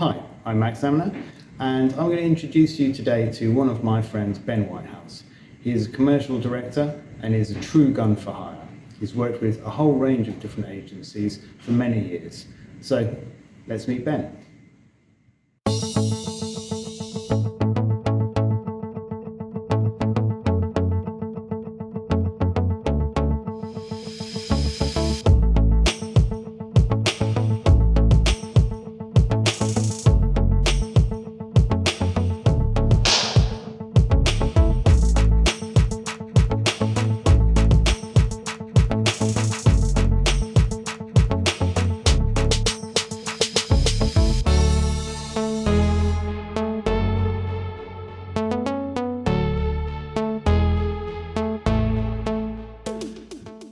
Hi, I'm Max Amner, and I'm going to introduce you today to one of my friends, Ben Whitehouse. He is a commercial director and is a true gun for hire. He's worked with a whole range of different agencies for many years. So let's meet Ben.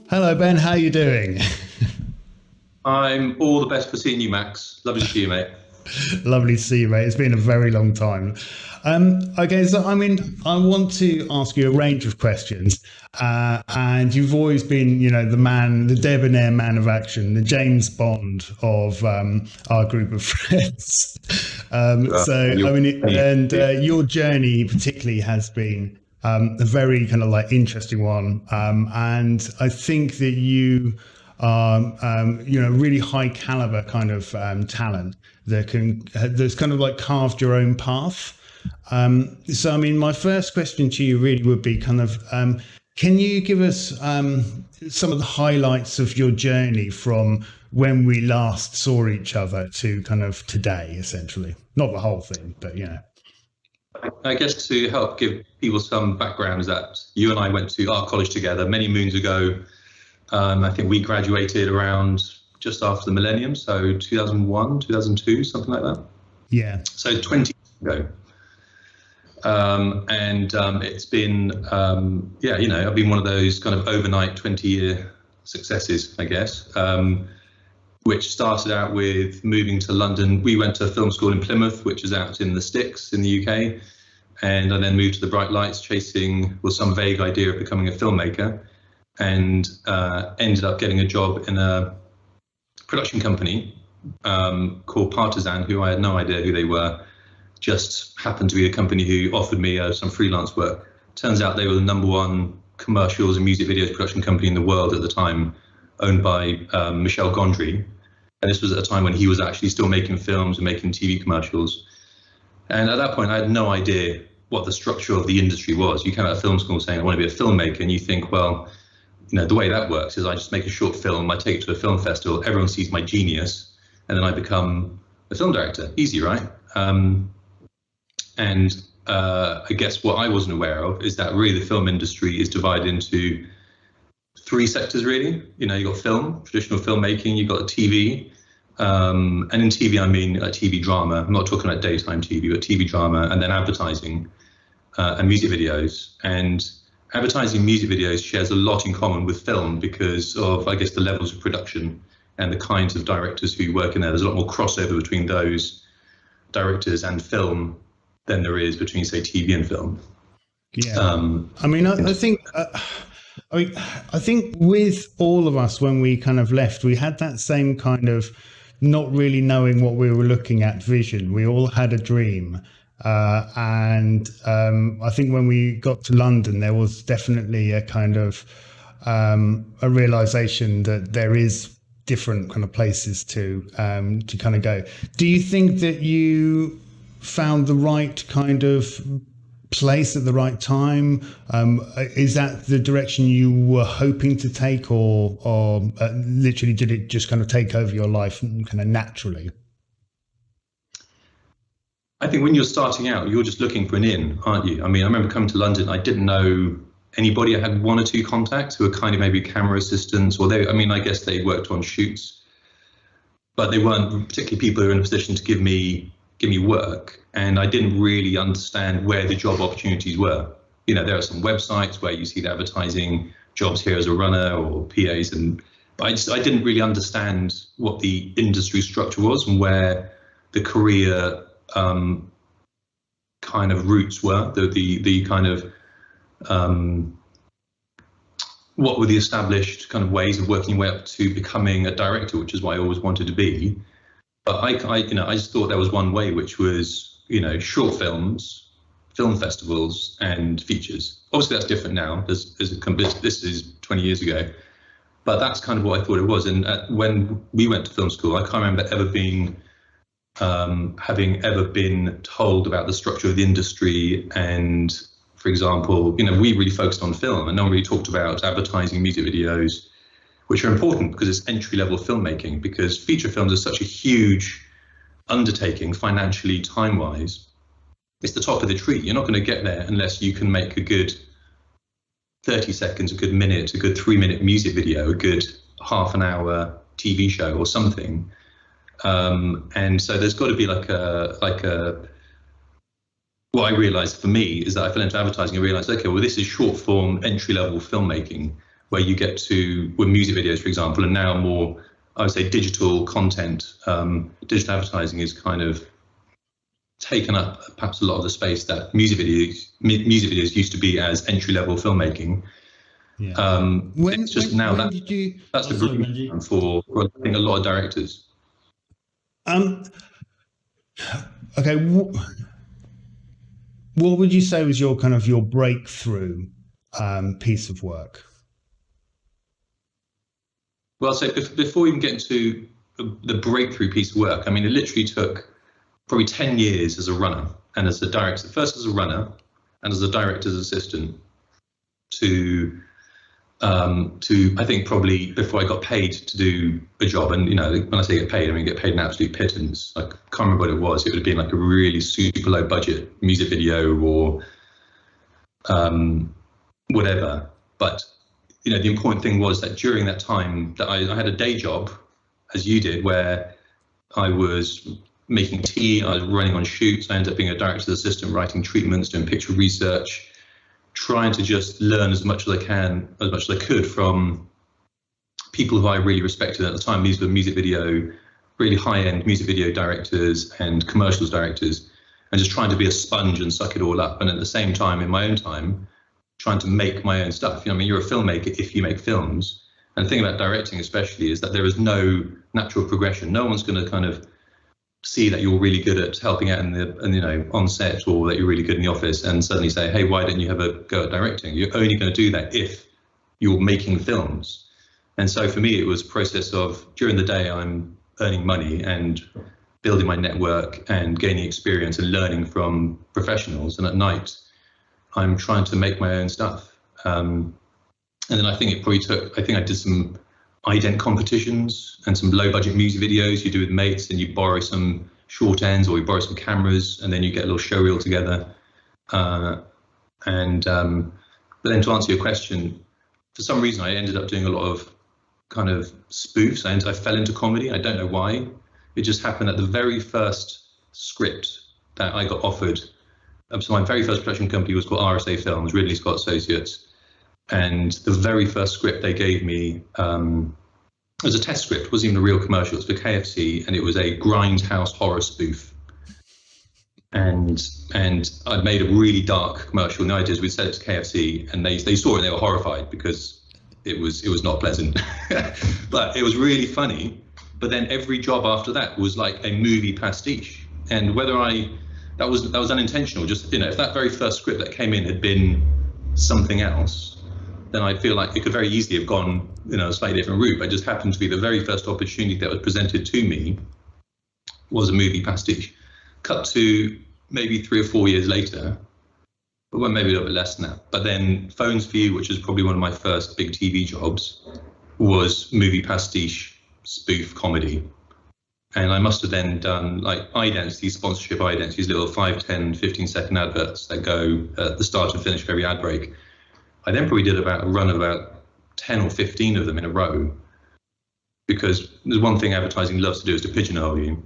Hello Ben, how are you doing? I'm all the best for seeing you, Max. Lovely to see you, mate. Lovely to see you, mate. It's been a very long time. Okay, so I want to ask you a range of questions, and you've always been, the man, the debonair man of action, the James Bond of our group of friends. Your journey particularly has been a very kind of like interesting one, and I think that you really high caliber kind of talent that's kind of like carved your own path. My first question to you really would be kind of, can you give us some of the highlights of your journey from when we last saw each other to kind of today, essentially? Not the whole thing, but I guess to help give people some background is that you and I went to art college together many moons ago. I think we graduated around just after the millennium, so 2001, 2002, something like that. Yeah. So 20 years ago. It's been, I've been one of those kind of overnight 20-year successes, I guess, which started out with moving to London. We went to film school in Plymouth, which is out in the sticks in the UK. And I then moved to the bright lights, chasing with some vague idea of becoming a filmmaker, and ended up getting a job in a production company called Partisan, who I had no idea who they were. Just happened to be a company who offered me some freelance work. Turns out they were the #1 commercials and music videos production company in the world at the time, owned by Michel Gondry. And this was at a time when he was actually still making films and making TV commercials. And at that point, I had no idea what the structure of the industry was. You come out of film school saying, I want to be a filmmaker, and you think, well, the way that works is I just make a short film, I take it to a film festival, everyone sees my genius, and then I become a film director. Easy, right? I guess what I wasn't aware of is that really the film industry is divided into 3 sectors, really. You've got film, traditional filmmaking, you've got TV, and in TV I mean TV drama. I'm not talking about daytime TV, but TV drama, and then advertising and music videos. And advertising music videos shares a lot in common with film because of, I guess, the levels of production and the kinds of directors who work in there. There's a lot more crossover between those directors and film than there is between, say, TV and film. Yeah. I think with all of us, when we kind of left, we had that same kind of not really knowing what we were looking at vision. We all had a dream. I think when we got to London, there was definitely a kind of a realization that there is different kind of places to kind of go. Do you think that you found the right kind of place at the right time? Is that the direction you were hoping to take, or literally did it just kind of take over your life kind of naturally? I think when you're starting out, you're just looking for an in, aren't you? I remember coming to London, I didn't know anybody. I had 1 or 2 contacts who were kind of maybe camera assistants, or I guess they worked on shoots, but they weren't particularly people who were in a position to give me work. And I didn't really understand where the job opportunities were. There are some websites where you see the advertising jobs here as a runner or PAs, but I didn't really understand what the industry structure was and where the career kind of roots were, the kind of what were the established kind of ways of working your way up to becoming a director, which is what I always wanted to be. But I just thought there was one way, which was, short films, film festivals, and features. Obviously, that's different now. This is 20 years ago, but that's kind of what I thought it was. And when we went to film school, I can't remember having ever been told about the structure of the industry. And, for example, we really focused on film, and no one really talked about advertising, music videos, which are important because it's entry-level filmmaking, because feature films are such a huge undertaking financially, time-wise. It's the top of the tree. You're not going to get there unless you can make a good 30 seconds, a good minute, a good 3-minute music video, a good half an hour TV show or something. And so there's got to be like a what I realized for me is that I fell into advertising and realized, okay, well, this is short form entry level filmmaking, where you get to, with music videos, for example, and now more, I would say, digital content. Digital advertising is kind of taken up perhaps a lot of the space that music videos used to be as entry level filmmaking. Yeah. It's just now that's the group for I think a lot of directors. Okay. What would you say was your kind of your breakthrough piece of work? Well, so before we even get into the breakthrough piece of work, I mean, it literally took probably 10 years as a runner and as a director, first as a runner and as a director's assistant to I think probably before I got paid to do a job. And, when I say get paid, I mean, get paid an absolute pittance. Like, I can't remember what it was. It would have been like a really super low budget music video or whatever. But, the important thing was that during that time that I had a day job, as you did, where I was making tea, I was running on shoots, I ended up being a director's assistant, writing treatments, doing picture research, trying to just learn as much as I could from people who I really respected at the time. These were really high-end music video directors and commercials directors, and just trying to be a sponge and suck it all up. And at the same time, in my own time, trying to make my own stuff. You're a filmmaker if you make films. And the thing about directing especially is that there is no natural progression. No one's going to kind of see that you're really good at helping out on set, or that you're really good in the office, and suddenly say, hey, why don't you have a go at directing? You're only going to do that if you're making films. And so for me, it was a process of, during the day, I'm earning money and building my network and gaining experience and learning from professionals. And at night, I'm trying to make my own stuff. And then I think I did some ident competitions and some low budget music videos you do with mates, and you borrow some short ends or you borrow some cameras, and then you get a little show reel together. But then to answer your question, for some reason I ended up doing a lot of kind of spoofs. I fell into comedy. I don't know why. It just happened that the very first script that I got offered, so my very first production company was called RSA Films, Ridley Scott Associates. And the very first script they gave me was a test script. It wasn't even a real commercial. It was for KFC, and it was a grindhouse horror spoof. And I'd made a really dark commercial. And the idea is we'd sell it to KFC, and they saw it and they were horrified because it was not pleasant. But it was really funny. But then every job after that was like a movie pastiche. And that was unintentional. Just, if that very first script that came in had been something else, then I feel like it could very easily have gone, a slightly different route. But it just happened to be the very first opportunity that was presented to me was a movie pastiche. Cut to maybe 3 or 4 years later, well, maybe a little bit less than that. But then Phones for You, which was probably one of my first big TV jobs, was movie pastiche spoof comedy. And I must have then done like idents, these sponsorship idents, these little 5, 10, 15-second adverts that go at the start and finish of every ad break. I then probably did a run of about 10 or 15 of them in a row, because there's one thing advertising loves to do is to pigeonhole you.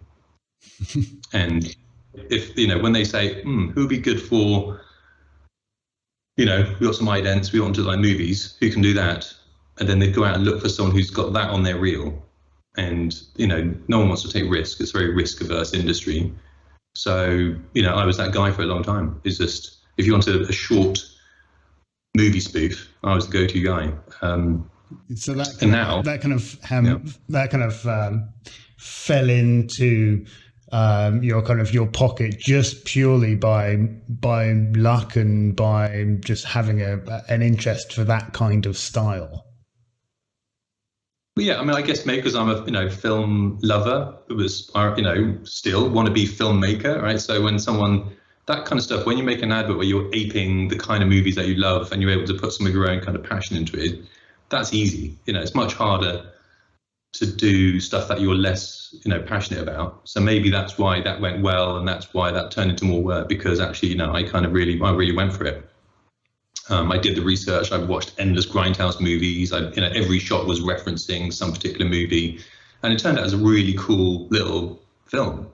And if, when they say, who'd be good for, we got some idents, we want to do like movies, who can do that? And then they'd go out and look for someone who's got that on their reel. And, no one wants to take risk. It's a very risk averse industry. So, I was that guy for a long time. It's just, if you wanted a short movie spoof, I was the go-to guy. So that and now that kind of fell into your kind of your pocket just purely by luck and by just having an interest for that kind of style? But yeah, I mean, I guess maybe because I'm a film lover, it was still want to be filmmaker, right? So when someone that kind of stuff, when you make an advert where you're aping the kind of movies that you love and you're able to put some of your own kind of passion into it, that's easy. It's much harder to do stuff that you're less passionate about. So maybe that's why that went well, and that's why that turned into more work, because actually I really went for it. I did the research. I watched endless Grindhouse movies. Every shot was referencing some particular movie, and it turned out as a really cool little film.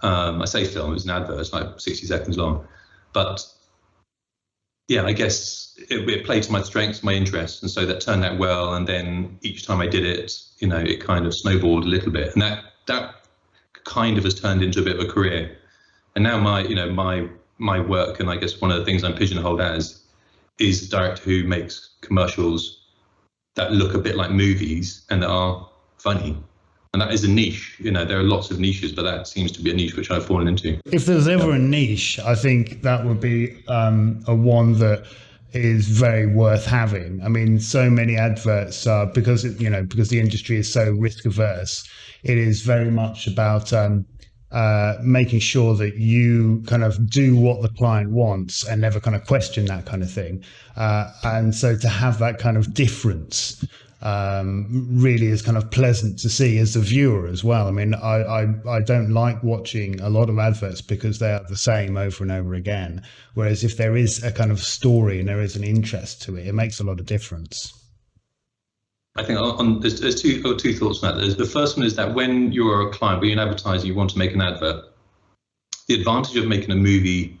I say film, it was an advert, it's like 60 seconds long, but yeah, I guess it played to my strengths, my interests, and so that turned out well. And then each time I did it, it kind of snowballed a little bit, and that kind of has turned into a bit of a career. And now my work, and I guess one of the things I'm pigeonholed as, is a director who makes commercials that look a bit like movies and that are funny. And that is a niche. There are lots of niches, but that seems to be a niche which I've fallen into. If there's ever a niche, I think that would be a one that is very worth having. I mean, so many adverts are, because the industry is so risk averse, it is very much about making sure that you kind of do what the client wants and never kind of question that kind of thing. And so to have that kind of difference really is kind of pleasant to see as a viewer as well. I mean, I don't like watching a lot of adverts because they are the same over and over again. Whereas if there is a kind of story and there is an interest to it, it makes a lot of difference. I think there's two thoughts on that. The first one is that when you're a client, when you're an advertiser, you want to make an advert, the advantage of making a movie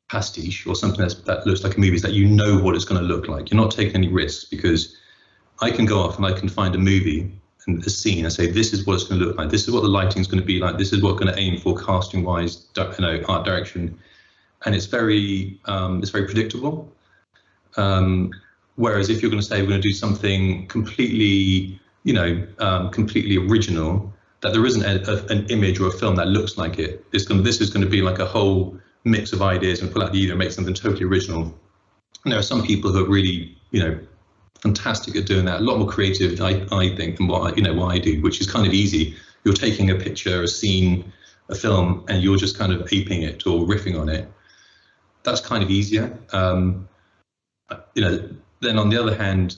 pastiche or something that looks like a movie is that you know what it's going to look like. You're not taking any risks, because I can go off and I can find a movie and a scene and say, this is what it's going to look like. This is what the lighting is going to be like. This is what we're going to aim for casting wise, art direction. And it's very predictable. Whereas if you're going to say we're going to do something completely original, that there isn't an image or a film that looks like it. This is going to be like a whole mix of ideas and pull out the either and make something totally original. And there are some people who are really, fantastic at doing that. A lot more creative, I think, than what I do, which is kind of easy. You're taking a picture, a scene, a film, and you're just kind of aping it or riffing on it. That's kind of easier. Then on the other hand,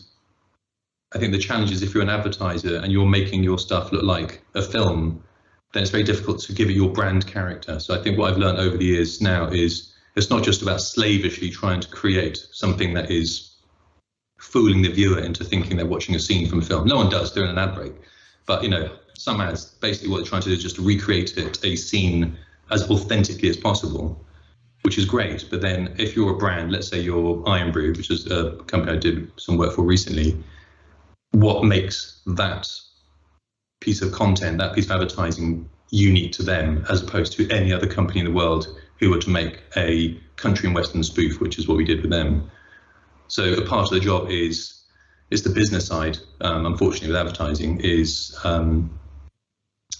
I think the challenge is if you're an advertiser and you're making your stuff look like a film, then it's very difficult to give it your brand character. So I think what I've learned over the years now is it's not just about slavishly trying to create something that is fooling the viewer into thinking they're watching a scene from a film. No one does during an ad break. But some ads, basically what they're trying to do is just recreate a scene as authentically as possible, which is great. But then if you're a brand, let's say you're Iron Brew, which is a company I did some work for recently, what makes that piece of content, that piece of advertising unique to them as opposed to any other company in the world who were to make a country and western spoof, which is what we did with them. So a part of the job is the business side, unfortunately, with advertising, is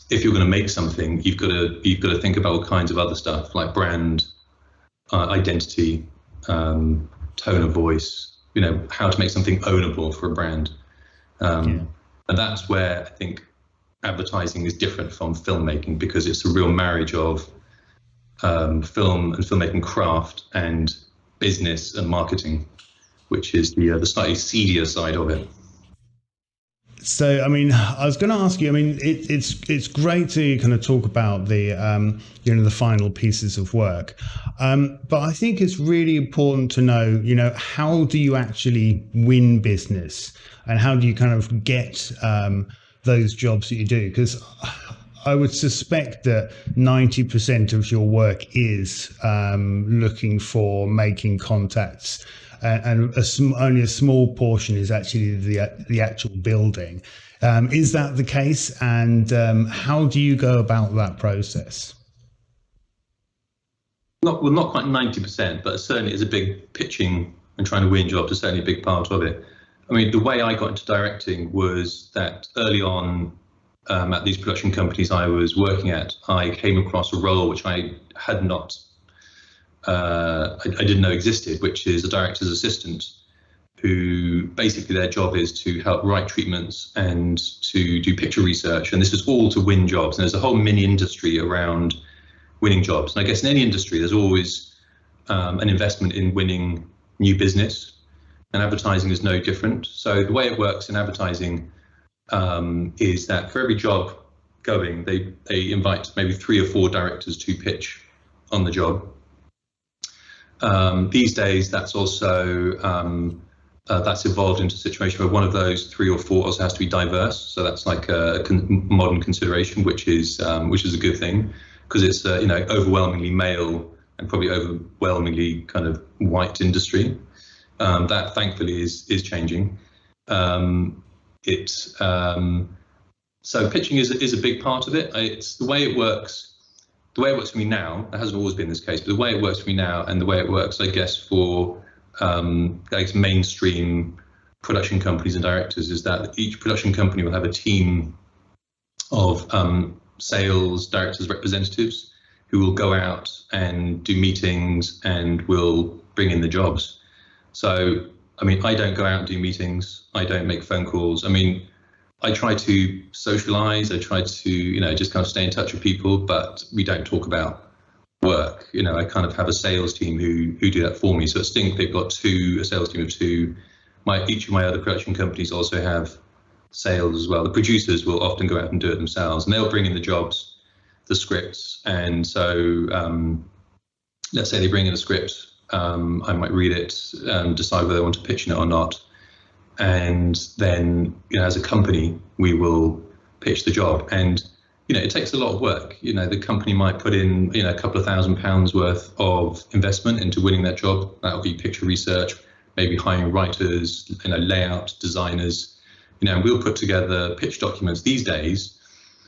if you're going to make something, you've got to think about all kinds of other stuff like brand, identity, tone of voice, how to make something ownable for a brand. And that's where I think advertising is different from filmmaking, because it's a real marriage of film and filmmaking craft and business and marketing, which is the slightly seedier side of it. So, I mean, I was going to ask you, I mean, it's great to kind of talk about the, the final pieces of work. But I think it's really important to know, how do you actually win business and how do you kind of get those jobs that you do? Because I would suspect that 90% of your work is looking for making contacts, and only a small portion is actually the actual building. Is that the case? And how do you go about that process? Not quite 90%, but certainly is a big pitching and trying to win jobs is certainly a big part of it. I mean, the way I got into directing was that early on, at these production companies I was working at, I came across a role which I had not, I didn't know existed, which is a director's assistant, who basically their job is to help write treatments and to do picture research. And this is all to win jobs. And there's a whole mini industry around winning jobs. And I guess in any industry, there's always an investment in winning new business, and advertising is no different. So the way it works in advertising is that for every job going, they invite maybe 3 or 4 directors to pitch on the job. These days, that's also that's evolved into a situation where one of those 3 or 4 also has to be diverse. So that's like a modern consideration, which is a good thing, because it's overwhelmingly male and probably overwhelmingly kind of white industry. That thankfully is changing. So pitching is a big part of it. It's the way it works. The way it works for me now, it hasn't always been this case, but the way it works for me now, and the way it works, I guess, for mainstream production companies and directors, is that each production company will have a team of sales directors, representatives, who will go out and do meetings and will bring in the jobs. So, I mean, I don't go out and do meetings. I don't make phone calls. I mean, I try to socialize. I try to, just kind of stay in touch with people, but we don't talk about work. I kind of have a sales team who do that for me. So I think they've got a sales team of 2. Each of my other production companies also have sales as well. The producers will often go out and do it themselves, and they'll bring in the jobs, the scripts. And so let's say they bring in a script. I might read it, decide whether I want to pitch in it or not. And then, as a company, we will pitch the job. And, it takes a lot of work. The company might put in, a couple of £1,000 worth of investment into winning that job. That will be picture research, maybe hiring writers, layout designers, and we'll put together pitch documents. These days,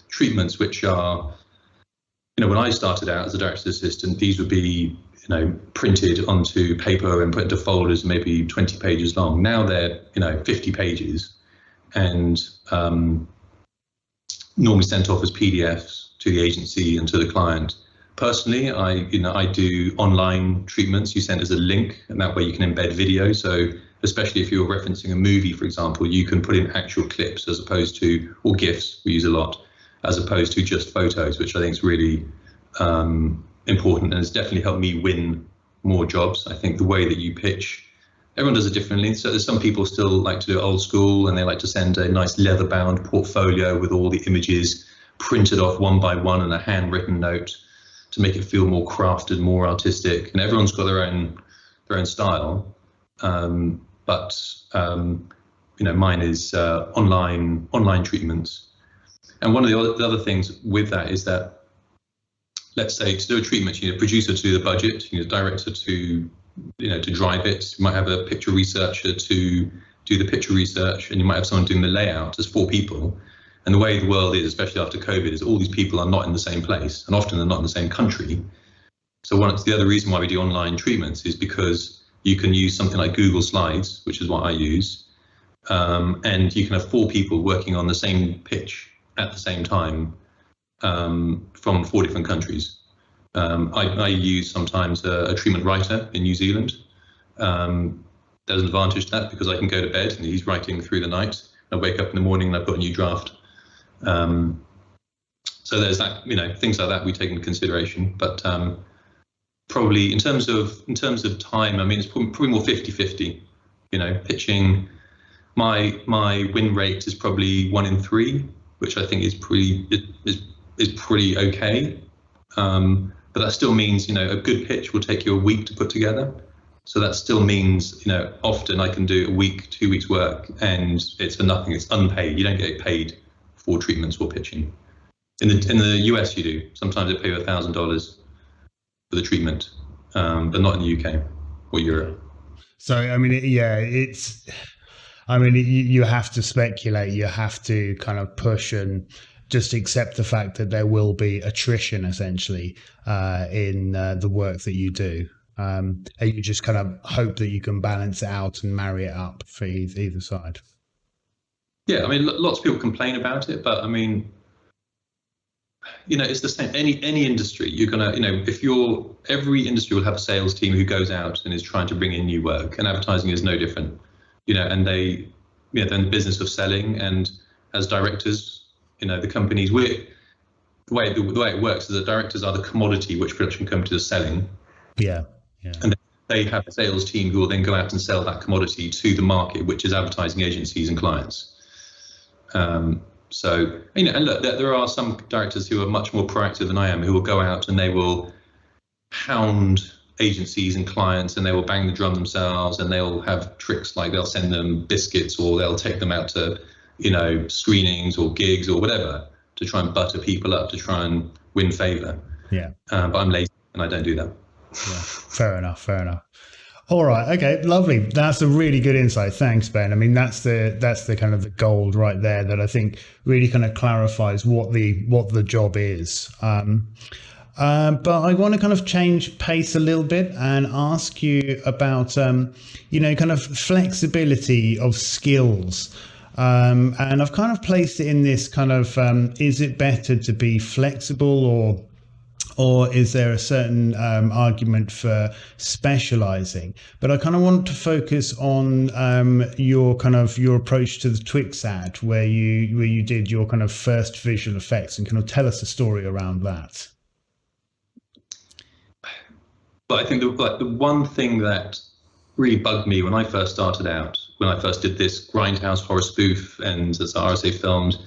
treatments which are, when I started out as a director's assistant, these would be, printed onto paper and put into folders, maybe 20 pages long. Now they're, 50 pages, and normally sent off as PDFs to the agency and to the client. Personally, I do online treatments. You send as a link, and that way you can embed video. So especially if you're referencing a movie, for example, you can put in actual clips as opposed to, or GIFs, we use a lot, as opposed to just photos, which I think is really important, and it's definitely helped me win more jobs. I think the way that you pitch, everyone does it differently. So there's some people still like to do it old school, and they like to send a nice leather-bound portfolio with all the images printed off one by one and a handwritten note to make it feel more crafted, more artistic. And everyone's got their own style. But mine is online treatments. And one of the other things with that is that, let's say, to do a treatment, you need a producer to do the budget, you need a director to drive it. You might have a picture researcher to do the picture research, and you might have someone doing the layout. There's 4 people. And the way the world is, especially after COVID, is all these people are not in the same place, and often they're not in the same country. So the other reason why we do online treatments is because you can use something like Google Slides, which is what I use, and you can have 4 people working on the same pitch at the same time from 4 different countries. I use sometimes a treatment writer in New Zealand. There's an advantage to that because I can go to bed and he's writing through the night. I wake up in the morning and I've got a new draft. So there's that, things like that we take into consideration. But probably in terms of time, I mean, it's probably more 50-50. Pitching. My win rate is probably 1 in 3, which I think is pretty okay. But that still means, a good pitch will take you a week to put together. So that still means, often I can do a week, 2 weeks work, and it's for nothing. It's unpaid. You don't get paid for treatments or pitching. In the US, you do. Sometimes they pay you $1,000 for the treatment, but not in the UK or Europe. So, I mean, you have to speculate. You have to kind of push and just accept the fact that there will be attrition, essentially, in the work that you do. And you just kind of hope that you can balance it out and marry it up for either side. Yeah, I mean, lots of people complain about it, but I mean, it's the same. Any industry, you're gonna, if every industry will have a sales team who goes out and is trying to bring in new work, and advertising is no different. And they're in the business of selling, and as directors, the companies, the way it works is that directors are the commodity which production companies are selling. Yeah, yeah. And they have a sales team who will then go out and sell that commodity to the market, which is advertising agencies and clients. So, and look, there are some directors who are much more proactive than I am, who will go out and they will hound agencies and clients, and they will bang the drum themselves, and they'll have tricks like they'll send them biscuits, or they'll take them out to, screenings or gigs or whatever, to try and butter people up, to try and win favor. Yeah. But I'm lazy and I don't do that. Yeah. Fair enough. All right. Okay. Lovely. That's a really good insight. Thanks, Ben. I mean, that's the kind of the gold right there that I think really kind of clarifies what the job is. But I want to kind of change pace a little bit and ask you about, kind of flexibility of skills. And I've kind of placed it in this kind of, is it better to be flexible, or is there a certain argument for specializing? But I kind of want to focus on your approach to the Twix ad, where you did your kind of first visual effects, and kind of tell us a story around that. But I think the one thing that really bugged me when I first started out, when I first did this Grindhouse horror spoof, and as RSA filmed,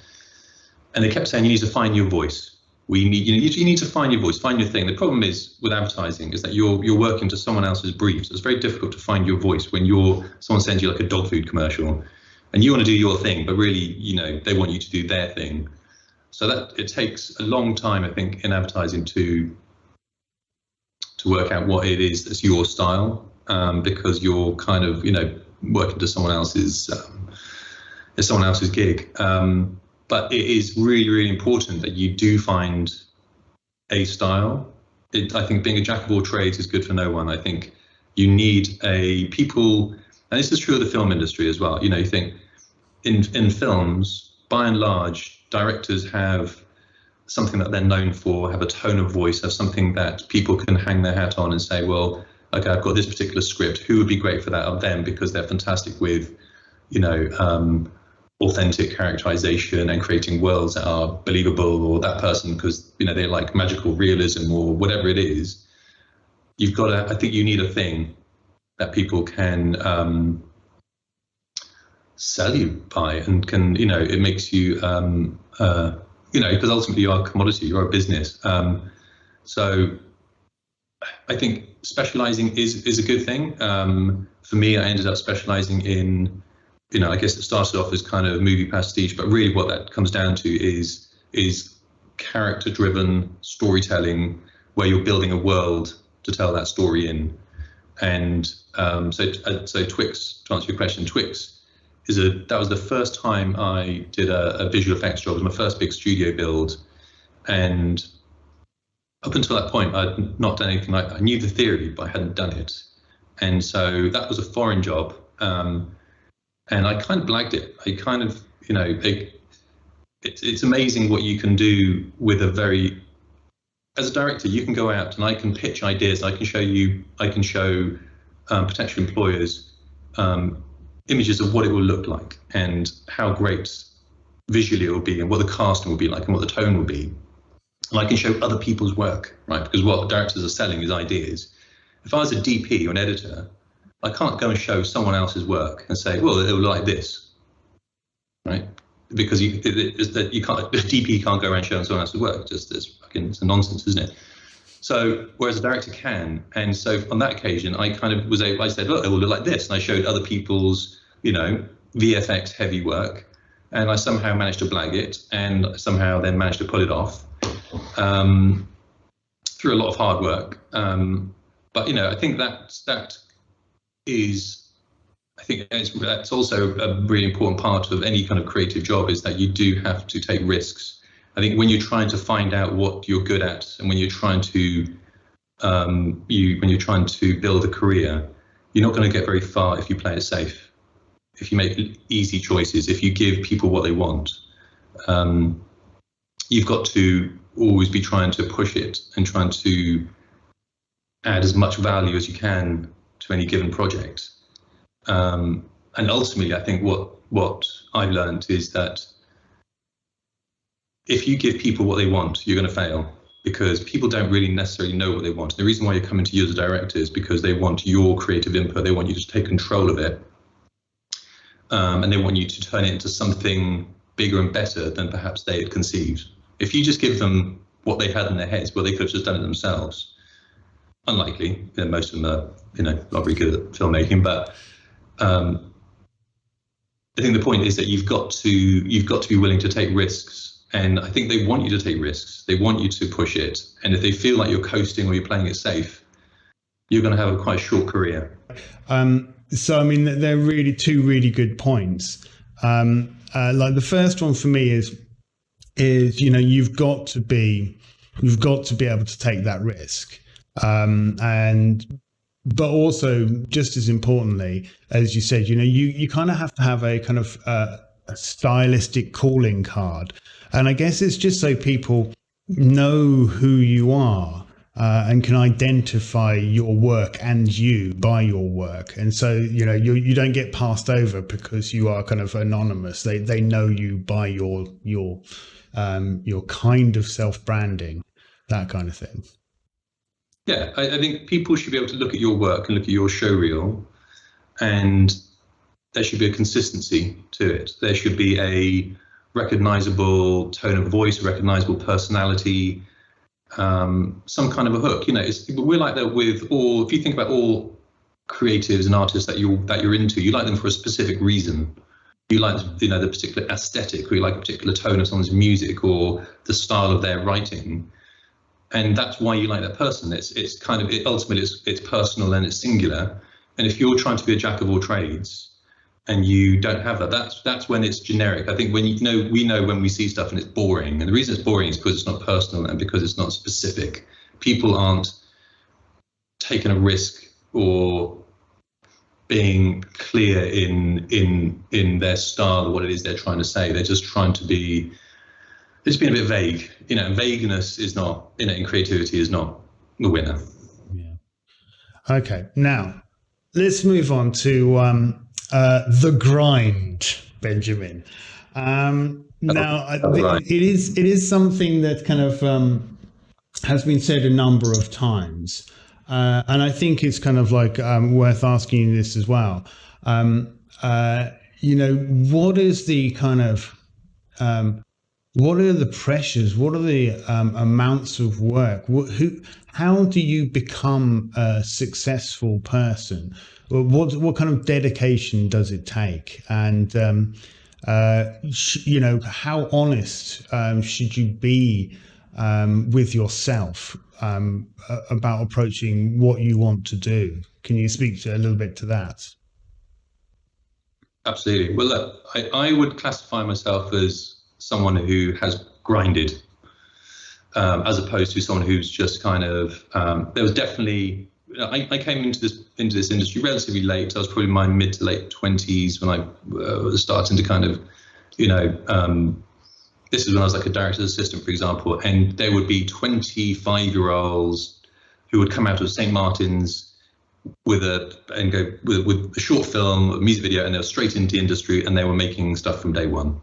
and they kept saying, you need to find your voice. You need to find your voice, find your thing. The problem is with advertising is that you're working to someone else's brief. So it's very difficult to find your voice when someone sends you like a dog food commercial, and you want to do your thing, but really, they want you to do their thing. So that it takes a long time, I think, in advertising to work out what it is that's your style, because you're kind of, working to someone else's gig. But it is really, really important that you do find a style. I think being a jack of all trades is good for no one. I think you need people, and this is true of the film industry as well. You think in films, by and large, directors have something that they're known for, have a tone of voice, have something that people can hang their hat on and say, well, okay, I've got this particular script. Who would be great for that of them, because they're fantastic with, authentic characterization and creating worlds that are believable, or that person because they like magical realism or whatever it is. I think you need a thing that people can sell you by, and can it makes you because ultimately you are a commodity, you're a business. So I think specializing is a good thing. For me, I ended up specializing in, I guess it started off as kind of movie pastiche, but really what that comes down to is character-driven storytelling, where you're building a world to tell that story in. And so Twix, to answer your question, Twix that was the first time I did a visual effects job. It was my first big studio build, and up until that point, I'd not done anything like that. I knew the theory, but I hadn't done it, and so that was a foreign job. And I kind of blagged it. I kind of, it's amazing what you can do with as a director, you can go out and I can pitch ideas. I can show potential employers images of what it will look like, and how great visually it will be, and what the casting will be like, and what the tone will be. And I can show other people's work, right? Because what directors are selling is ideas. If I was a DP or an editor, I can't go and show someone else's work and say, well, it'll look like this, right? Because you can't, the DP can't go around showing someone else's work. It's a nonsense, isn't it? So, whereas a director can. And so on that occasion, I kind of I said, look, it will look like this. And I showed other people's, VFX heavy work, and I somehow managed to blag it, and somehow then managed to pull it off through a lot of hard work. But, I think that's also a really important part of any kind of creative job, is that you do have to take risks. I think when you're trying to find out what you're good at, and when you're trying to build a career, you're not going to get very far if you play it safe, if you make easy choices, if you give people what they want. You've got to always be trying to push it and trying to add as much value as you can to any given project. And ultimately, I think what I've learned is that if you give people what they want, you're going to fail, because people don't really necessarily know what they want. The reason why you're coming to you as a director is because they want your creative input. They want you to take control of it. And they want you to turn it into something bigger and better than perhaps they had conceived. If you just give them what they had in their heads, well, they could have just done it themselves. Unlikely. Most of them are, not very good at filmmaking. But I think the point is that you've got to be willing to take risks. And I think they want you to take risks. They want you to push it. And if they feel like you're coasting or you're playing it safe, you're going to have quite a short career. So, I mean, they're really two really good points. Like the first one for me is you've got to be able to take that risk, but also just as importantly, as you said, you kind of have to have a kind of a stylistic calling card, and I guess it's just so people know who you are. And can identify your work and you by your work, and so you don't get passed over because you are kind of anonymous. They know you by your kind of self-branding, that kind of thing. Yeah, I think people should be able to look at your work and look at your showreel, and there should be a consistency to it. There should be a recognizable tone of voice, a recognizable personality. Some kind of a hook, we're like that with all. If you think about all creatives and artists that you're into, you like them for a specific reason. You like the particular aesthetic, or you like a particular tone of someone's music, or the style of their writing, and that's why you like that person. It's kind of ultimately it's personal and it's singular. And if you're trying to be a jack of all trades and you don't have that, that's when it's generic. I think when we know when we see stuff and it's boring, and the reason it's boring is because it's not personal and because it's not specific. People aren't taking a risk or being clear in their style or what it is they're trying to say. They're just trying to be. They're just being a bit vague. And vagueness is not in creativity is not the winner. Yeah. Okay. Now let's move on to. The grind, Benjamin. Now, it is something that kind of has been said a number of times, and I think it's kind of like worth asking you this as well. What is the kind of what are the pressures? What are the amounts of work? How do you become a successful person? What kind of dedication does it take? And how honest should you be with yourself about approaching what you want to do? Can you speak a little bit to that? Absolutely. Well, look, I would classify myself as someone who has grinded, as opposed to someone who's just kind of. There was definitely. I came into this industry relatively late. I was probably in my mid to late 20s when I was starting to kind of, this is when I was like a director's assistant, for example, and there would be 25-year-olds who would come out of St. Martin's with a short film, a music video, and they were straight into the industry, and they were making stuff from day one.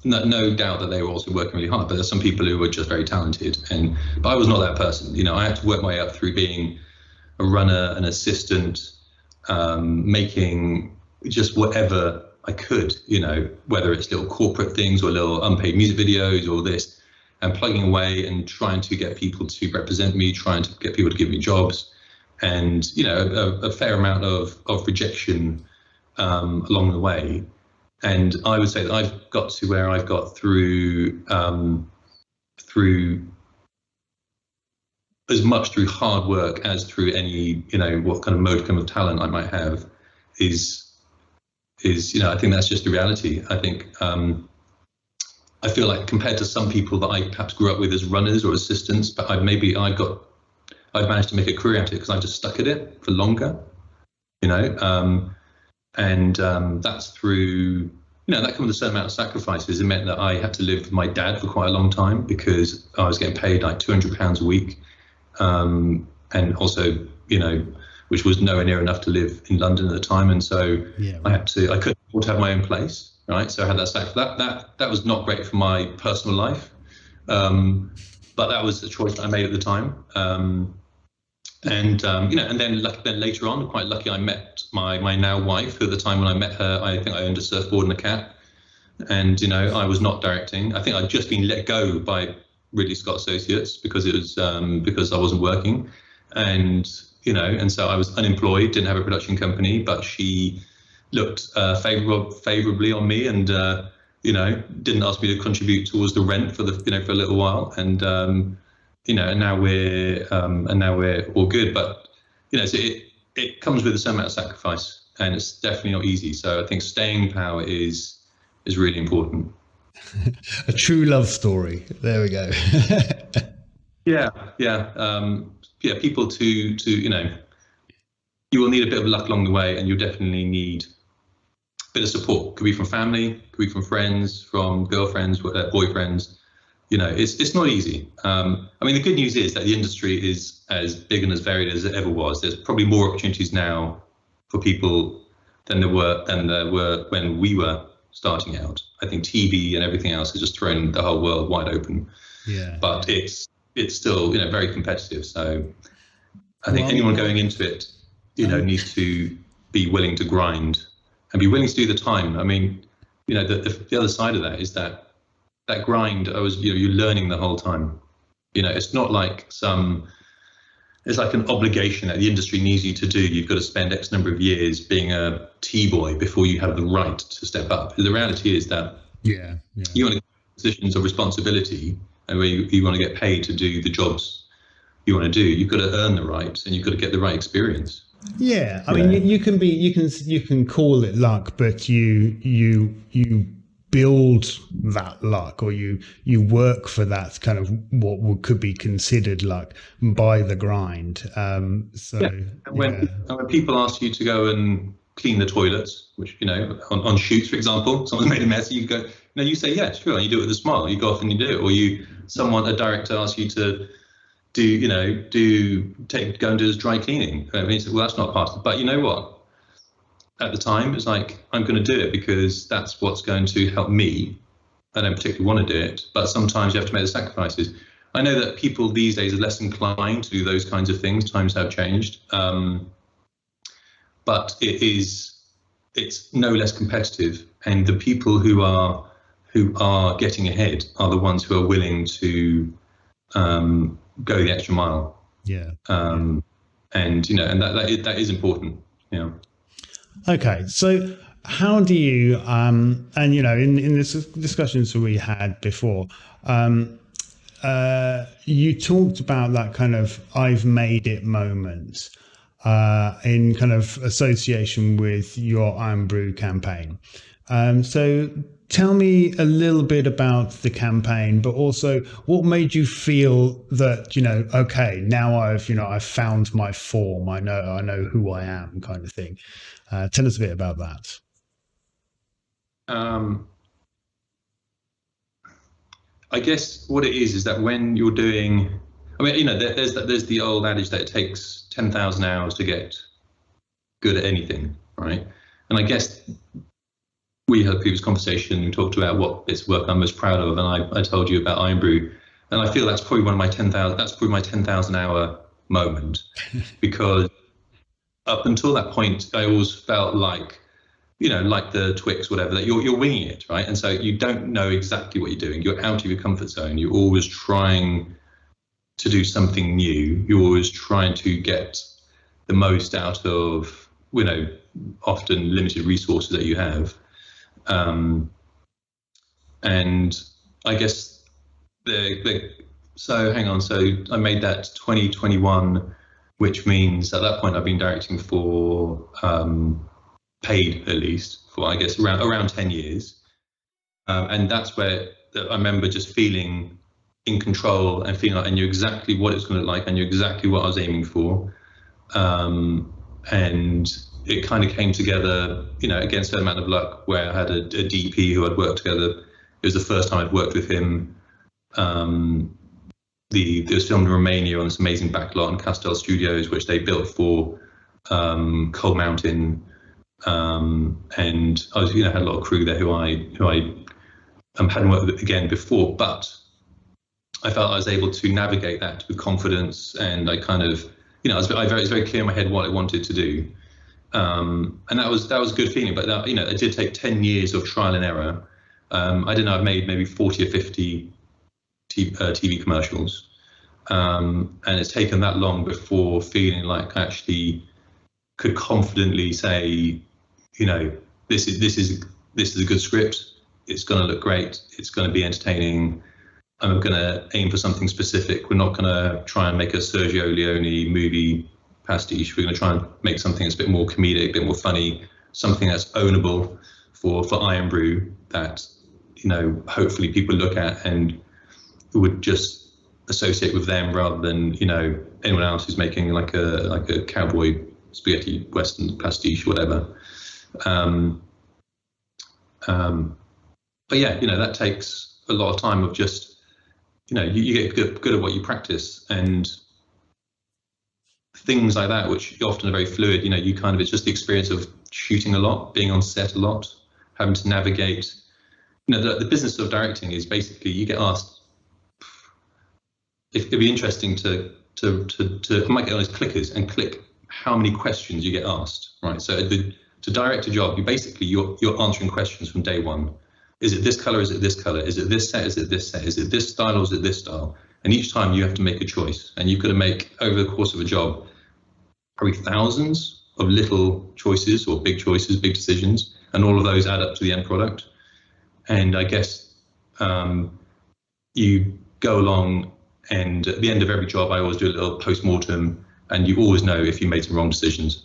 No doubt that they were also working really hard, but there's some people who were just very talented, but I was not that person. I had to work my way up through being a runner, an assistant, making just whatever I could, whether it's little corporate things or little unpaid music videos or this, and plugging away and trying to get people to represent me, trying to get people to give me jobs, and a fair amount of rejection along the way. And I would say that I've got to where I've got through as much through hard work as through any, what kind of modicum of talent I might have is I think that's just the reality. I think I feel like compared to some people that I perhaps grew up with as runners or assistants, but I've managed to make a career out of it because I've just stuck at it for longer, and that's through that comes with a certain amount of sacrifices. It meant that I had to live with my dad for quite a long time because I was getting paid like £200 a week. And also, which was nowhere near enough to live in London at the time. And so I couldn't afford to have my own place, right? So I had that was not great for my personal life. But that was a choice that I made at the time. And then later on, quite lucky, I met my now wife, who at the time when I met her, I think I owned a surfboard and a cat. And, I was not directing. I think I'd just been let go by Ridley Scott Associates because it was because I wasn't working. And so I was unemployed, didn't have a production company, but she looked favorably on me and, didn't ask me to contribute towards the rent for for a little while. And, and now we're all good. But, so it comes with a certain amount of sacrifice, and it's definitely not easy. So I think staying power is really important. A true love story. There we go. Yeah. People to you will need a bit of luck along the way, and you'll definitely need a bit of support. Could be from family, could be from friends, from girlfriends, boyfriends. It's not easy. The good news is that the industry is as big and as varied as it ever was. There's probably more opportunities now for people than there were when we were starting out. I think TV and everything else has just thrown the whole world wide open. Yeah. But it's still very competitive. So I think anyone going into it, needs to be willing to grind and be willing to do the time. The other side of that is that grind. You're learning the whole time. It's not like it's like an obligation that the industry needs you to do. You've got to spend X number of years being a T-boy before you have the right to step up. The reality is that you want to get positions of responsibility and where you want to get paid to do the jobs you want to do. You've got to earn the right, and you've got to get the right experience. Yeah, you can call it luck, but you build that luck, or you work for that kind of what could be considered luck by the grind. When people ask you to go and clean the toilets, which on shoots, for example, someone's made a mess, you go, you say yeah, sure, and you do it with a smile. You go off and you do it, or a director asks you to go and do his dry cleaning. That's not part of it. But you know what? At the time, it's like, I'm going to do it because that's what's going to help me. I don't particularly want to do it, but sometimes you have to make the sacrifices. I know that people these days are less inclined to do those kinds of things. Times have changed, but it's no less competitive. And the people who are getting ahead are the ones who are willing to go the extra mile. Yeah. And that is important. Yeah. Okay, so how do you in this discussions that we had before, you talked about that kind of I've made it moment in kind of association with your Iron Brew campaign. So tell me a little bit about the campaign, but also what made you feel that, okay, now I've found my form. I know who I am, kind of thing. Tell us a bit about that. I guess what it is that when you're doing, there's the old adage that it takes 10,000 hours to get good at anything, right? And I guess we had a previous conversation. We talked about what bits of work I'm most proud of, and I told you about Iron Brew, and I feel that's probably my 10,000 hour moment, because up until that point, I always felt like, like the Twix, whatever, that you're winging it, right? And so you don't know exactly what you're doing. You're out of your comfort zone. You're always trying to do something new. You're always trying to get the most out of, often limited resources that you have. And I guess so hang on. So I made that 2021, which means at that point I've been directing for paid at least for, I guess, around 10 years. And that's where I remember just feeling in control and feeling like I knew exactly what it was going to look like. I knew exactly what I was aiming for. And it kind of came together, against a certain amount of luck, where I had a DP who I'd worked together. It was the first time I'd worked with him. It was filmed in Romania on this amazing backlot in Castel Studios, which they built for Cold Mountain. And I was, had a lot of crew there who I hadn't worked with again before, but I felt I was able to navigate that with confidence, and I kind of, I was very clear in my head what I wanted to do, and that was a good feeling. But that, it did take 10 years of trial and error. I don't know, I've made maybe 40 or 50 TV commercials, and it's taken that long before feeling like I actually could confidently say, this is a good script. It's going to look great. It's going to be entertaining. I'm going to aim for something specific. We're not going to try and make a Sergio Leone movie pastiche. We're going to try and make something that's a bit more comedic, a bit more funny, something that's ownable for Iron Brew, that hopefully people look at and would just associate with them, rather than anyone else who's making like a cowboy spaghetti western pastiche or whatever. But yeah, that takes a lot of time of just, you get good at what you practice, and things like that, which often are very fluid. It's just the experience of shooting a lot, being on set a lot, having to navigate. The business of directing is basically, you get asked, it'd be interesting to I might get on those clickers and click how many questions you get asked, right? So to direct a job, you're answering questions from day one. Is it this color? Is it this color? Is it this set? Is it this set? Is it this style or is it this style? And each time you have to make a choice, and you've got to make, over the course of a job, probably thousands of little choices or big choices, big decisions, and all of those add up to the end product. And I guess you go along, and at the end of every job, I always do a little post-mortem, and you always know if you made some wrong decisions.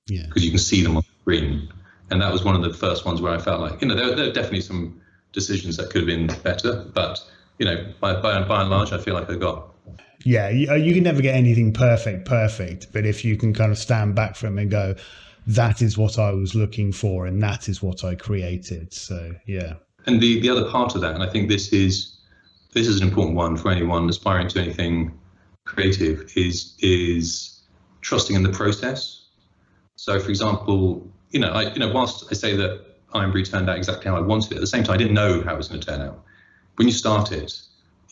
Yeah. Because you can see them on the screen. And that was one of the first ones where I felt like, there are definitely some decisions that could have been better, but by and large, I feel like I got. Yeah, you can never get anything perfect, but if you can kind of stand back from it and go, that is what I was looking for, and that is what I created. So yeah. And the other part of that, and I think this is an important one for anyone aspiring to anything creative, is trusting in the process. So, for example, whilst I say that Iron Brew turned out exactly how I wanted it, at the same time, I didn't know how it was going to turn out. When you start it,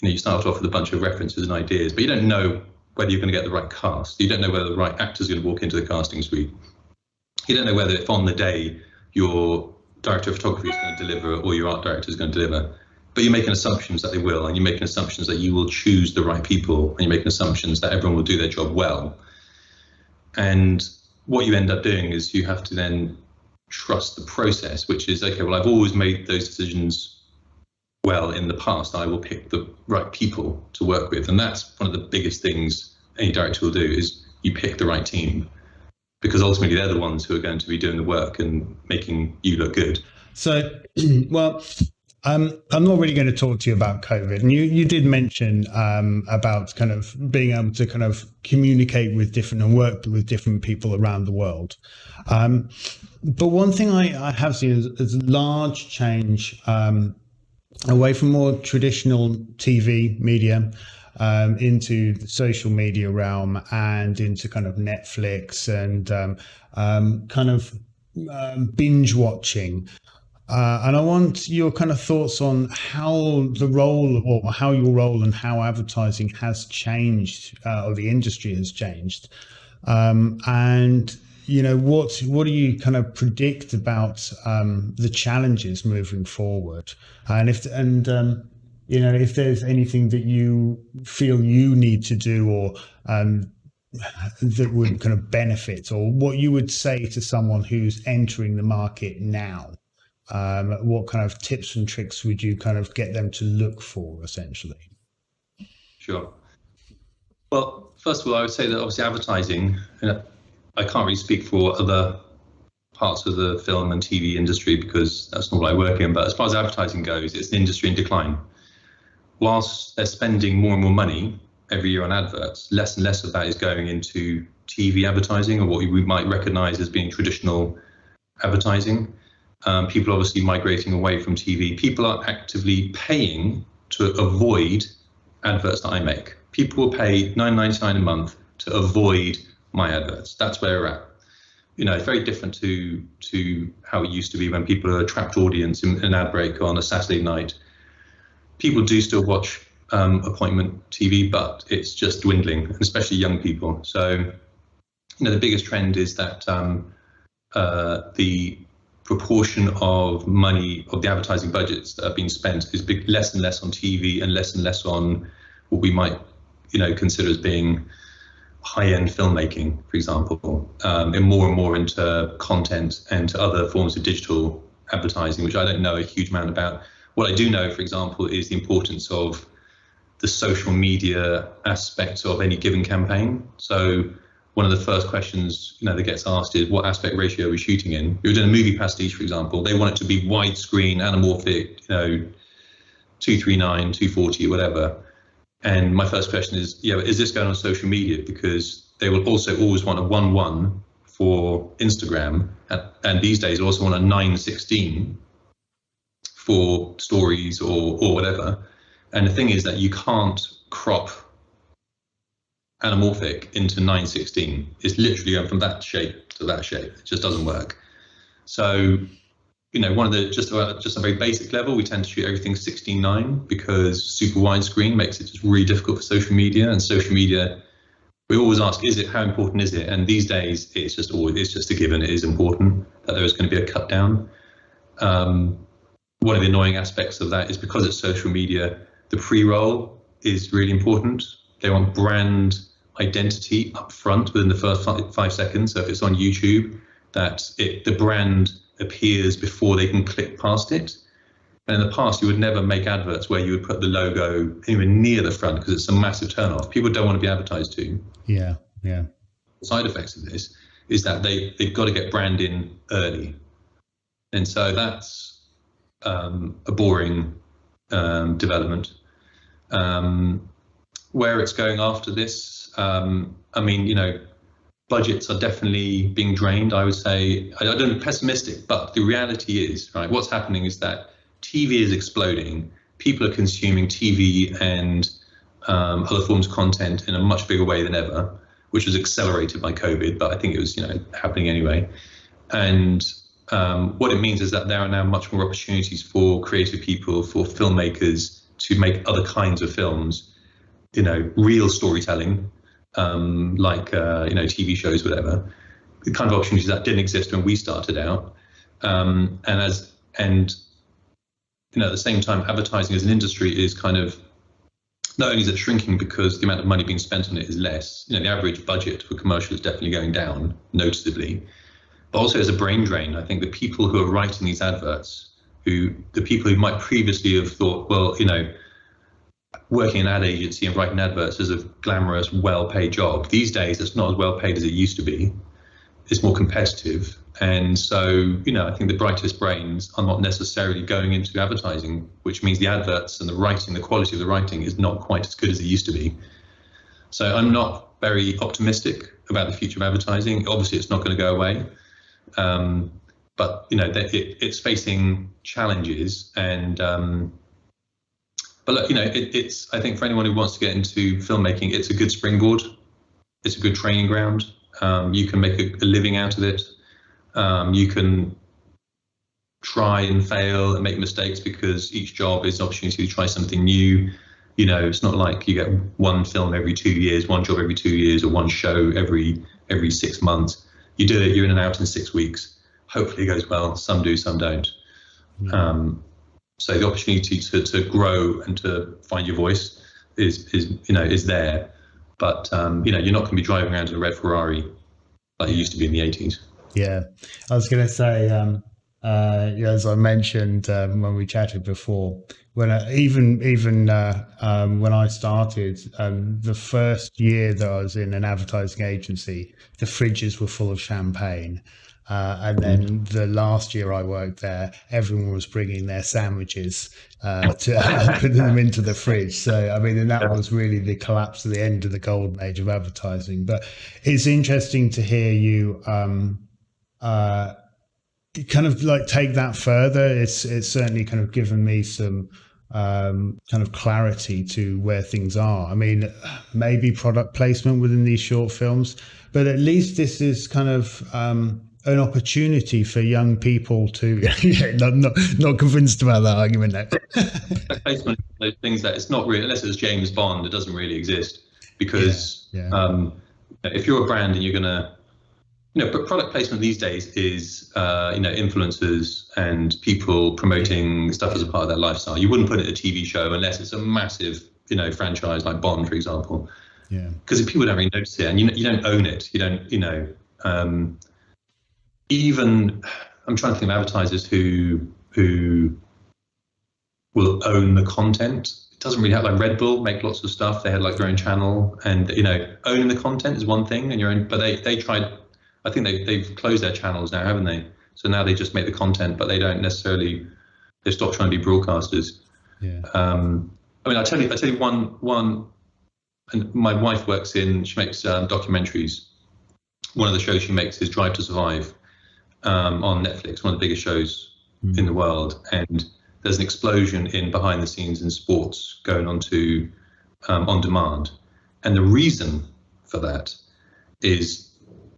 you start off with a bunch of references and ideas, but you don't know whether you're going to get the right cast. You don't know whether the right actor's going to walk into the casting suite. You don't know whether, if on the day your director of photography is going to deliver or your art director is going to deliver. But you're making assumptions that they will, and you're making assumptions that you will choose the right people, and you're making assumptions that everyone will do their job well. And what you end up doing is you have to then trust the process, which is, okay, well, I've always made those decisions well in the past. I will pick the right people to work with. And that's one of the biggest things any director will do, is you pick the right team, because ultimately they're the ones who are going to be doing the work and making you look good. So, well, I'm not really going to talk to you about COVID. And you did mention about kind of being able to kind of communicate with different and work with different people around the world. But one thing I have seen is a large change away from more traditional TV media into the social media realm and into kind of Netflix and kind of binge watching. And I want your kind of thoughts on how the role, or how your role and how advertising has changed, or the industry has changed. And, what do you kind of predict about the challenges moving forward? And if there's anything that you feel you need to do, or that would kind of benefit, or what you would say to someone who's entering the market now. What kind of tips and tricks would you kind of get them to look for, essentially? Sure. Well, first of all, I would say that obviously advertising, I can't really speak for other parts of the film and TV industry because that's not what I work in, but as far as advertising goes, it's an industry in decline. Whilst they're spending more and more money, every year on adverts, less and less of that is going into TV advertising, or what we might recognize as being traditional advertising. People obviously migrating away from TV. People are actively paying to avoid adverts that I make. People will pay $9.99 a month to avoid my adverts. That's where we're at. It's very different to how it used to be when people are a trapped audience in an ad break on a Saturday night. People do still watch appointment TV, but it's just dwindling, especially young people. So, the biggest trend is that the proportion of money of the advertising budgets that are being spent is less and less on TV and less on what we might, consider as being high-end filmmaking, for example, and more into content and to other forms of digital advertising, which I don't know a huge amount about. What I do know, for example, is the importance of the social media aspect of any given campaign. So one of the first questions that gets asked is, what aspect ratio are we shooting in? You're doing a movie pastiche, for example. They want it to be widescreen, anamorphic, 239, 240, whatever. And my first question is, but is this going on social media? Because they will also always want a 1:1 for Instagram, and these days also want a 9:16 for stories or whatever. And the thing is that you can't crop anamorphic into 9:16. It's literally going from that shape to that shape. It just doesn't work. So, one of the just a very basic level, we tend to shoot everything 16:9 because super widescreen makes it just really difficult for social media. And social media, we always ask, how important is it? And these days, it's just a given. It is important that there is going to be a cut down. One of the annoying aspects of that is because it's social media, the pre-roll is really important. They want brand identity up front within the first 5 seconds. So if it's on YouTube, that the brand appears before they can click past it. And in the past, you would never make adverts where you would put the logo anywhere near the front because it's a massive turnoff. People don't want to be advertised to. Yeah. The side effects of this is that they've got to get brand in early. And so that's a boring development. Where it's going after this, budgets are definitely being drained. I would say, I don't be pessimistic, but the reality is, right, what's happening is that TV is exploding. People are consuming TV and other forms of content in a much bigger way than ever, which was accelerated by COVID, but I think it was, happening anyway. And what it means is that there are now much more opportunities for creative people, for filmmakers to make other kinds of films, real storytelling, like TV shows, whatever. The kind of opportunities that didn't exist when we started out, and at the same time, advertising as an industry is kind of, not only is it shrinking because the amount of money being spent on it is less. The average budget for commercial is definitely going down noticeably, but also as a brain drain. I think the people who are writing these adverts, the people who might previously have thought, well, working in an ad agency and writing adverts is a glamorous, well-paid job. These days, it's not as well-paid as it used to be. It's more competitive. And so, I think the brightest brains are not necessarily going into advertising, which means the adverts and the writing, the quality of the writing is not quite as good as it used to be. So I'm not very optimistic about the future of advertising. Obviously, it's not going to go away. But, it's facing challenges. And but look, it's, I think for anyone who wants to get into filmmaking, it's a good springboard. It's a good training ground. You can make a living out of it. You can try and fail and make mistakes because each job is an opportunity to try something new. It's not like you get one film every 2 years, one job every 2 years, or one show every 6 months. You do it, you're in and out in 6 weeks. Hopefully it goes well. Some do, some don't. So the opportunity to grow and to find your voice is there. But you're not going to be driving around in a red Ferrari like you used to be in the 80s. Yeah, I was going to say, as I mentioned when we chatted before, when when I started, the first year that I was in an advertising agency, the fridges were full of champagne. And then the last year I worked there, everyone was bringing their sandwiches to putting them into the fridge. So, I mean, and that was really the collapse of the end of the golden age of advertising. But it's interesting to hear you uh, kind of like take that further. It's certainly kind of given me some kind of clarity to where things are. I mean, maybe product placement within these short films, but at least this is kind of an opportunity for young people to. Yeah, not convinced about that argument now. Placement, those things that it's not really, unless it's James Bond, it doesn't really exist, because Yeah. if you're a brand and you're gonna, but product placement these days is, influencers and people promoting stuff as a part of their lifestyle. You wouldn't put it in a TV show unless it's a massive, franchise like Bond, for example. Yeah. Because people don't really notice it, and you don't own it. You don't, even, I'm trying to think of advertisers who will own the content. It doesn't really have, like Red Bull make lots of stuff. They had like their own channel, and owning the content is one thing, and your own. But they tried. I think they've closed their channels now, haven't they? So now they just make the content, but they don't necessarily. They've stopped trying to be broadcasters. Yeah. I mean, I tell you one. And my wife she makes documentaries. One of the shows she makes is Drive to Survive on Netflix, one of the biggest shows in the world, and there's an explosion in behind the scenes in sports going on to on demand, and the reason for that is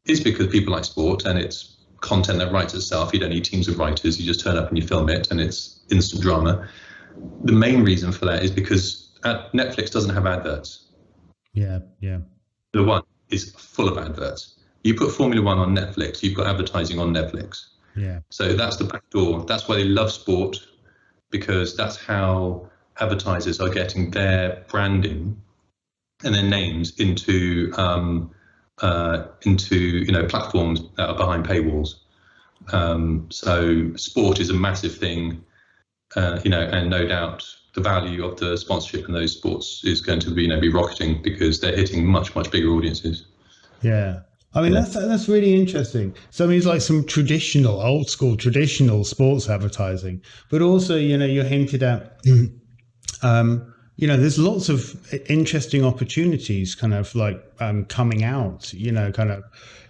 because people like sport, and it's content that writes itself. You don't need teams of writers, you just turn up and you film it, and it's instant drama. The main reason for that is because Netflix doesn't have adverts. Yeah. The one is full of adverts. You put Formula One on Netflix, you've got advertising on Netflix. Yeah. So that's the back door. That's why they love sport, because that's how advertisers are getting their branding and their names into platforms that are behind paywalls. So sport is a massive thing, and no doubt the value of the sponsorship in those sports is going to be rocketing, because they're hitting much bigger audiences. Yeah. I mean, that's really interesting. So I mean, it's like some old school traditional sports advertising, but also, you're hinted at, there's lots of interesting opportunities kind of like coming out, kind of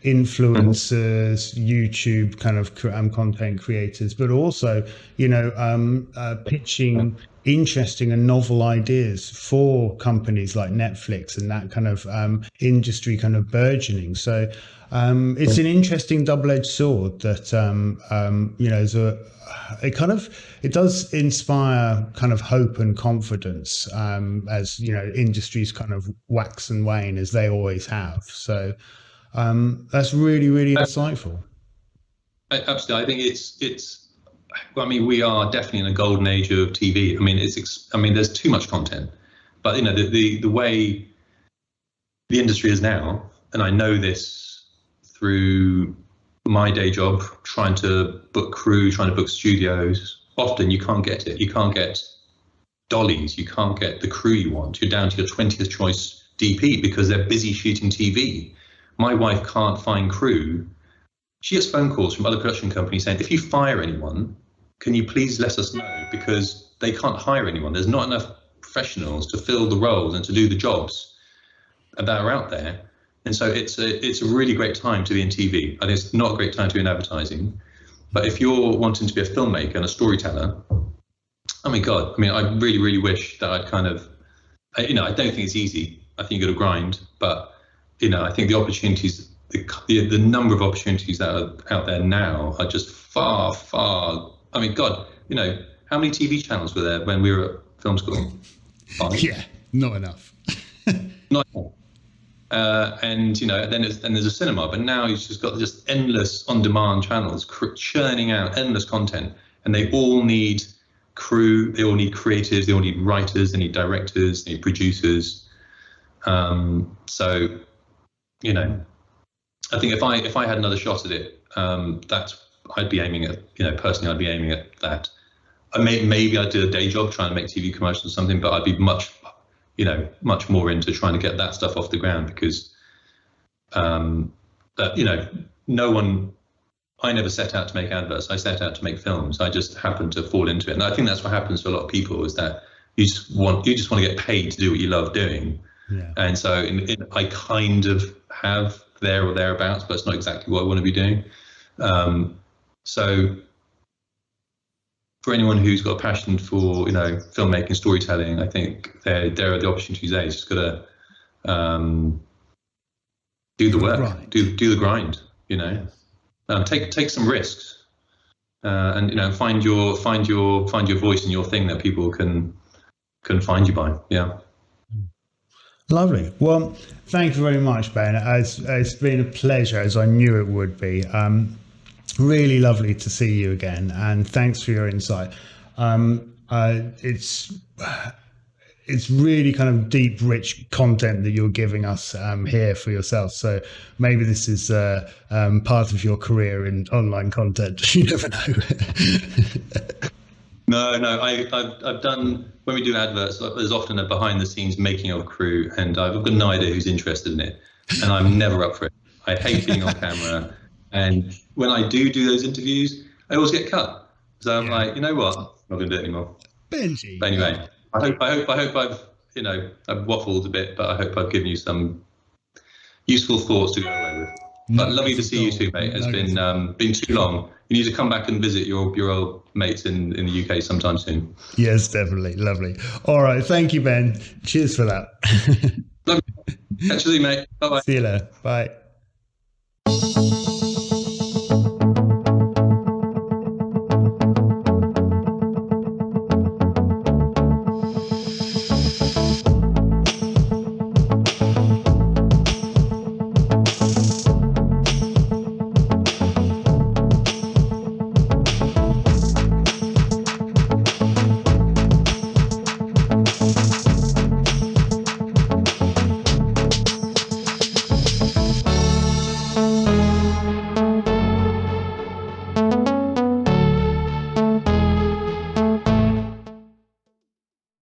influencers, YouTube kind of content creators, but also, pitching interesting and novel ideas for companies like Netflix and that kind of industry kind of burgeoning. So it's an interesting double-edged sword that, it does inspire kind of hope and confidence as, industries kind of wax and wane as they always have. So that's really, really insightful. Absolutely. I think it's. I mean, we are definitely in a golden age of TV. I mean, there's too much content, but the way the industry is now, and I know this through my day job, trying to book crew, trying to book studios. Often you can't get it. You can't get dollies. You can't get the crew you want. You're down to your 20th choice DP because they're busy shooting TV. My wife can't find crew. She gets phone calls from other production companies saying, if you fire anyone, can you please let us know, because they can't hire anyone. There's not enough professionals to fill the roles and to do the jobs that are out there. And so it's a really great time to be in TV. I think it's not a great time to be in advertising. But if you're wanting to be a filmmaker and a storyteller, I mean, God, I mean, I really, really wish that I'd kind of, I don't think it's easy. I think you've got to grind. But, I think the opportunities, the number of opportunities that are out there now are just far, far. I mean, God, how many TV channels were there when we were at film school? 5? Yeah, not enough. Not enough. And then there's a cinema, but now you've just got just endless on-demand channels churning out endless content, and they all need crew, they all need creatives, they all need writers, they need directors, they need producers. So, I think if I had another shot at it, I'd be aiming at, personally, I'd be aiming at that. Maybe I'd do a day job trying to make TV commercials or something, but I'd be much more into trying to get that stuff off the ground, because no one I never set out to make adverts. I set out to make films. I just happened to fall into it, and I think that's what happens to a lot of people, is that you just want to get paid to do what you love doing. Yeah. And so I kind of have there or thereabouts, but it's not exactly what I want to be doing. So for anyone who's got a passion for, filmmaking, storytelling, I think there are the opportunities there. You just got to do the work, do the grind. Take some risks, and find your voice and your thing that people can find you by. Yeah. Lovely. Well, thank you very much, Ben. It's been a pleasure, as I knew it would be. Really lovely to see you again, and thanks for your insight. It's really kind of deep, rich content that you're giving us here for yourself. So maybe this is part of your career in online content. You never know. No. I've done, when we do adverts, there's often a behind the scenes making of crew, and I've got no idea who's interested in it, and I'm never up for it. I hate being on camera, and when I do those interviews, I always get cut. So I'm like, you know what? I'm not going to do it anymore. Benji. But anyway, I hope I've I've waffled a bit, but I hope I've given you some useful thoughts to go away with. But lovely to see you too, mate. It's been too long. You need to come back and visit your old mates in the UK sometime soon. Yes, definitely. Lovely. All right. Thank you, Ben. Cheers for that. Catch you soon, mate. Bye-bye. See you later. Bye.